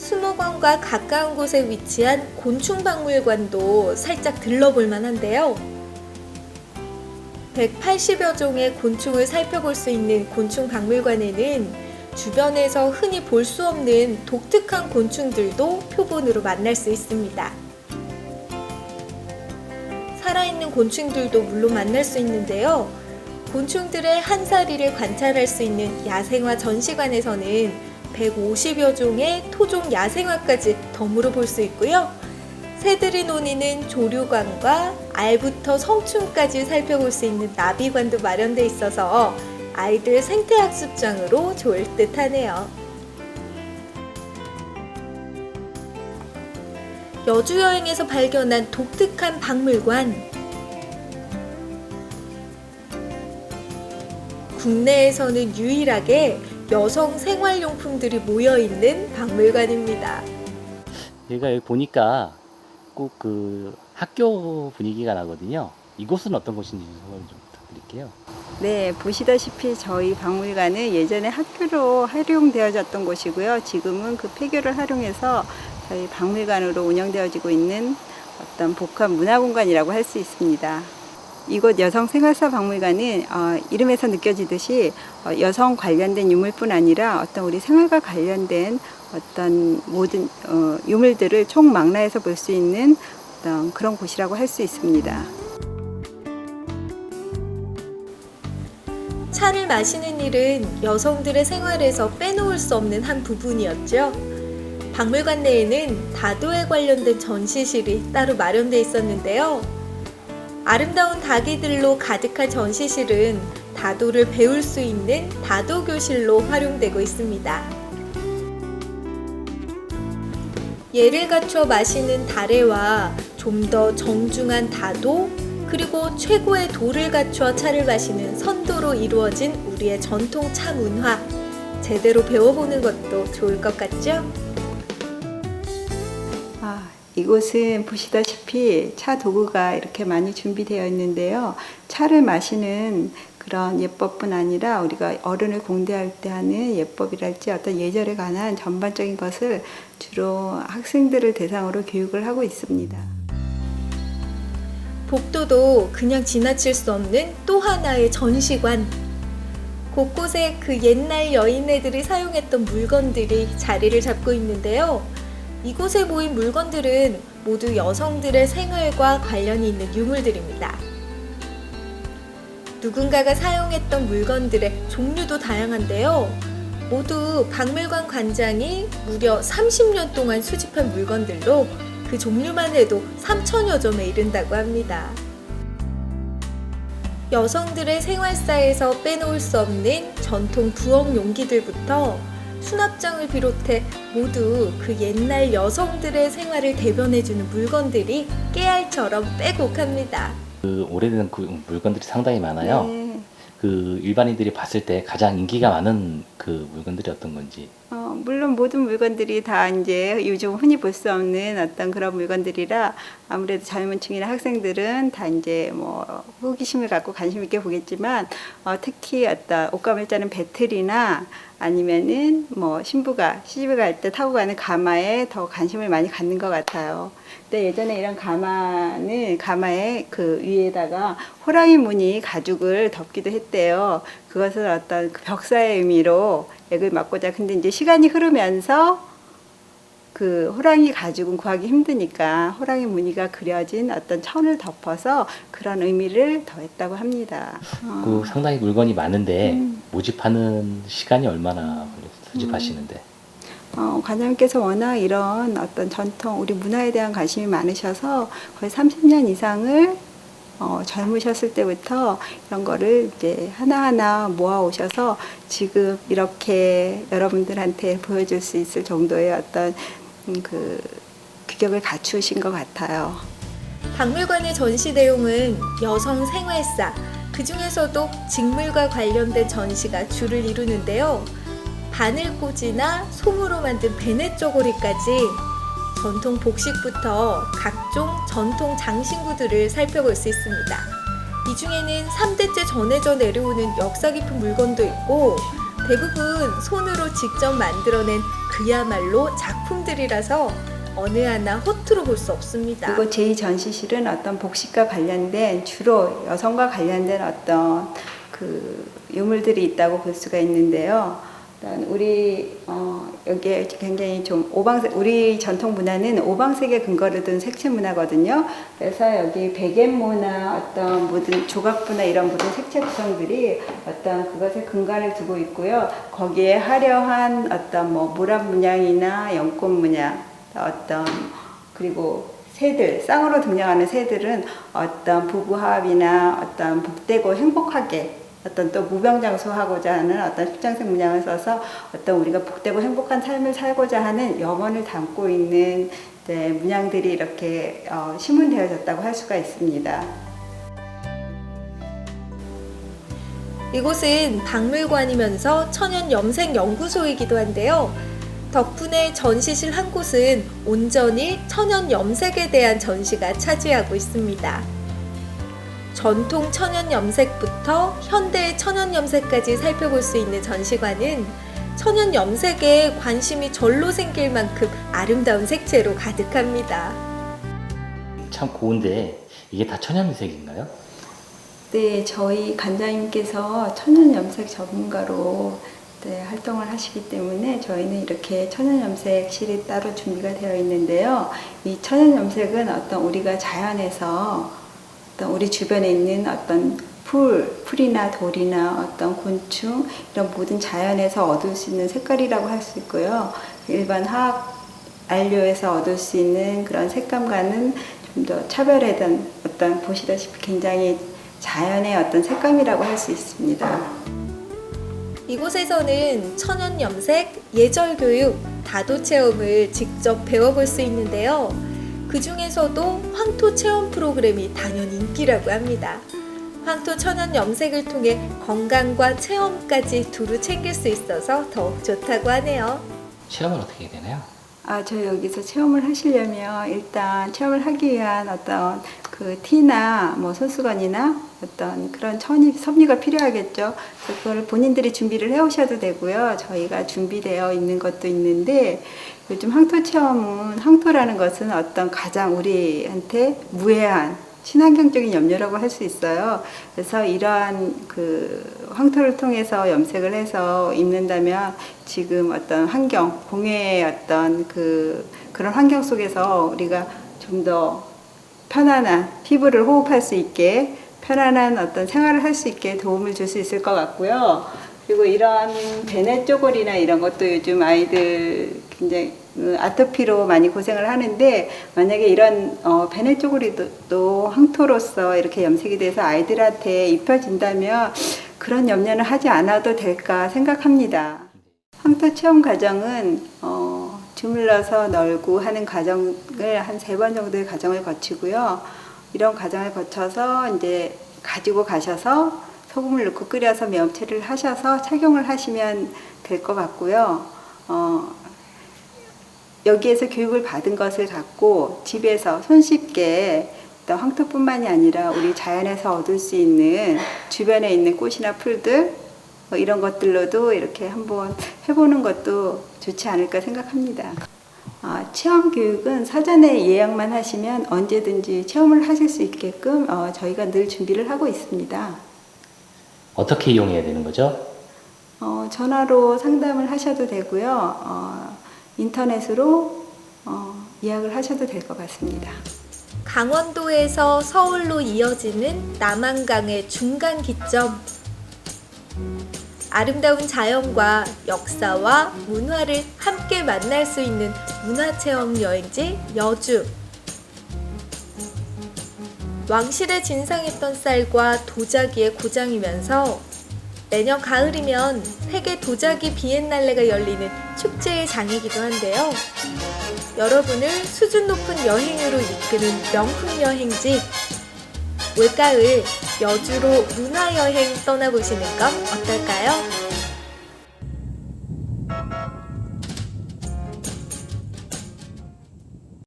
수목원과 가까운 곳에 위치한 곤충박물관도 살짝 들러볼 만한데요. 180여 종의 곤충을 살펴볼 수 있는 곤충박물관에는 주변에서 흔히 볼 수 없는 독특한 곤충들도 표본으로 만날 수 있습니다. 살아있는 곤충들도 물론 만날 수 있는데요. 곤충들의 한사리를 관찰할 수 있는 야생화 전시관에서는 150여 종의 토종 야생화까지 덤으로 볼 수 있고요. 새들이 노니는 조류관과 알부터 성충까지 살펴볼 수 있는 나비관도 마련되어 있어서 아이들 생태학습장으로 좋을 듯 하네요. 여주 여행에서 발견한 독특한 박물관. 국내에서는 유일하게 여성 생활용품들이 모여있는 박물관입니다. 제가 여기 보니까 꼭 그 학교 분위기가 나거든요. 이곳은 어떤 곳인지 설명 좀 부탁드릴게요. 네, 보시다시피 저희 박물관은 예전에 학교로 활용되어졌던 곳이고요. 지금은 그 폐교를 활용해서 저희 박물관으로 운영되어지고 있는 어떤 복합 문화공간이라고 할 수 있습니다. 이곳 여성생활사 박물관은 이름에서 느껴지듯이 여성 관련된 유물뿐 아니라 어떤 우리 생활과 관련된 어떤 모든 유물들을 총망라해서 볼 수 있는 어떤 그런 곳이라고 할 수 있습니다. 차를 마시는 일은 여성들의 생활에서 빼놓을 수 없는 한 부분이었죠. 박물관 내에는 다도에 관련된 전시실이 따로 마련되어 있었는데요. 아름다운 닭이들로 가득한 전시실은 다도를 배울 수 있는 다도교실로 활용되고 있습니다. 예를 갖춰 마시는 다래와 좀 더 정중한 다도, 그리고 최고의 도를 갖추어 차를 마시는 선도로 이루어진 우리의 전통 차 문화, 제대로 배워보는 것도 좋을 것 같죠? 이곳은 보시다시피 차 도구가 이렇게 많이 준비되어 있는데요. 차를 마시는 그런 예법뿐 아니라 우리가 어른을 공대할 때 하는 예법이랄지 어떤 예절에 관한 전반적인 것을 주로 학생들을 대상으로 교육을 하고 있습니다. 복도도 그냥 지나칠 수 없는 또 하나의 전시관. 곳곳에 그 옛날 여인네들이 사용했던 물건들이 자리를 잡고 있는데요. 이곳에 모인 물건들은 모두 여성들의 생활과 관련이 있는 유물들입니다. 누군가가 사용했던 물건들의 종류도 다양한데요. 모두 박물관 관장이 무려 30년 동안 수집한 물건들로 그 종류만 해도 3,000여 점에 이른다고 합니다. 여성들의 생활사에서 빼놓을 수 없는 전통 부엌 용기들부터 수납장을 비롯해 모두 그 옛날 여성들의 생활을 대변해주는 물건들이 깨알처럼 빼곡합니다. 그 오래된 그 물건들이 상당히 많아요. 네. 그 일반인들이 봤을 때 가장 인기가 많은 그 물건들이 어떤 건지. 물론 모든 물건들이 다 이제 요즘 흔히 볼 수 없는 어떤 그런 물건들이라 아무래도 젊은 층이나 학생들은 다 이제 뭐 호기심을 갖고 관심 있게 보겠지만 특히 어떤 옷감을 짜는 배틀이나 아니면은 뭐 신부가 시집을 갈 때 타고 가는 가마에 더 관심을 많이 갖는 것 같아요. 근데 예전에 이런 가마의 그 위에다가 호랑이 무늬 가죽을 덮기도 했대요. 그것을 어떤 그 벽사의 의미로 액을 맞고자. 근데 이제 시간이 흐르면서 그 호랑이 가죽은 구하기 힘드니까 호랑이 무늬가 그려진 어떤 천을 덮어서 그런 의미를 더했다고 합니다. 그 상당히 물건이 많은데 모집하는 시간이 얼마나 걸려요? 수집하시는데? 관장님께서 워낙 이런 어떤 전통 우리 문화에 대한 관심이 많으셔서 거의 30년 이상을 젊으셨을 때부터 이런 거를 이제 하나하나 모아 오셔서 지금 이렇게 여러분들한테 보여줄 수 있을 정도의 어떤 그 규격을 갖추신 것 같아요. 박물관의 전시 내용은 여성 생활사, 그 중에서도 직물과 관련된 전시가 주를 이루는데요. 바늘꽂이나 솜으로 만든 베네 쪼고리까지 전통 복식부터 각종 전통 장신구들을 살펴볼 수 있습니다. 이 중에는 3대째 전해져 내려오는 역사 깊은 물건도 있고 대부분 손으로 직접 만들어낸 그야말로 작품들이라서 어느 하나 허투루 볼 수 없습니다. 그리고 제2전시실은 어떤 복식과 관련된 주로 여성과 관련된 어떤 그 유물들이 있다고 볼 수가 있는데요. 일단 우리 여기에 굉장히 좀 우리 전통 문화는 오방색의 근거를 둔 색채 문화거든요. 그래서 여기 백앤모나 어떤 모든 조각부나 이런 모든 색채 구성들이 어떤 그것에 근간을 두고 있고요. 거기에 화려한 어떤 뭐 모란 문양이나 연꽃 문양, 어떤 그리고 새들, 쌍으로 등장하는 새들은 어떤 부부합이나 어떤 복되고 행복하게 어떤 또 무병장수하고자 하는 어떤 십장색 문양을 써서 어떤 우리가 복되고 행복한 삶을 살고자 하는 염원을 담고 있는 문양들이 이렇게 심은되어졌다고 할 수가 있습니다. 이곳은 박물관이면서 천연염색연구소이기도 한데요. 덕분에 전시실 한 곳은 온전히 천연염색에 대한 전시가 차지하고 있습니다. 전통 천연염색부터 현대 천연염색까지 살펴볼 수 있는 전시관은 천연염색에 관심이 절로 생길 만큼 아름다운 색채로 가득합니다. 참 고운데 이게 다 천연색인가요? 네, 저희 관장님께서 천연염색 전문가로 활동을 하시기 때문에 저희는 이렇게 천연염색실이 따로 준비가 되어 있는데요. 이 천연염색은 어떤 우리가 자연에서 어떤 우리 주변에 있는 어떤 풀이나 돌이나 어떤 곤충 이런 모든 자연에서 얻을 수 있는 색깔이라고 할 수 있고요. 일반 화학 안료에서 얻을 수 있는 그런 색감과는 좀 더 차별화된 어떤 보시다시피 굉장히 자연의 어떤 색감이라고 할 수 있습니다. 이곳에서는 천연염색, 예절교육, 다도체험을 직접 배워볼 수 있는데요. 그 중에서도 황토 체험 프로그램이 단연 인기라고 합니다. 황토 천연염색을 통해 건강과 체험까지 두루 챙길 수 있어서 더욱 좋다고 하네요. 체험은 어떻게 해야 되나요? 저 여기서 체험을 하시려면 일단 체험을 하기 위한 어떤 그 티나 뭐 손수건이나 어떤 그런 섭리가 필요하겠죠. 그래서 그걸 본인들이 준비를 해 오셔도 되고요. 저희가 준비되어 있는 것도 있는데 요즘 황토 체험은 황토라는 것은 어떤 가장 우리한테 무해한 친환경적인 염료라고 할 수 있어요. 그래서 이러한 그 황토를 통해서 염색을 해서 입는다면 지금 어떤 환경, 공해의 어떤 그런 환경 속에서 우리가 좀 더 편안한 피부를 호흡할 수 있게 편안한 어떤 생활을 할 수 있게 도움을 줄 수 있을 것 같고요. 그리고 이러한 베네 쪼골이나 이런 것도 요즘 아이들 굉장히 아토피로 많이 고생을 하는데 만약에 이런 베네 쪼골이도 황토로서 이렇게 염색이 돼서 아이들한테 입혀진다면 그런 염려는 하지 않아도 될까 생각합니다. 황토 체험 과정은 주물러서 널고 하는 과정을 한 3번 정도의 과정을 거치고요. 이런 과정을 거쳐서 이제 가지고 가셔서 소금을 넣고 끓여서 매염체를 하셔서 착용을 하시면 될 것 같고요. 여기에서 교육을 받은 것을 갖고 집에서 손쉽게 황토뿐만이 아니라 우리 자연에서 얻을 수 있는 주변에 있는 꽃이나 풀들 이런 것들로도 이렇게 한번 해보는 것도 좋지 않을까 생각합니다. 체험 교육은 사전에 예약만 하시면 언제든지 체험을 하실 수 있게끔 저희가 늘 준비를 하고 있습니다. 어떻게 이용해야 되는 거죠? 전화로 상담을 하셔도 되고요. 인터넷으로 예약을 하셔도 될 것 같습니다. 강원도에서 서울로 이어지는 남한강의 중간 기점. 아름다운 자연과 역사와 문화를 함께 만날 수 있는 문화체험 여행지 여주. 왕실에 진상했던 쌀과 도자기의 고장이면서 내년 가을이면 세계 도자기 비엔날레가 열리는 축제의 장이기도 한데요. 여러분을 수준 높은 여행으로 이끄는 명품 여행지 올가을 여주로 문화여행 떠나보시는 건 어떨까요?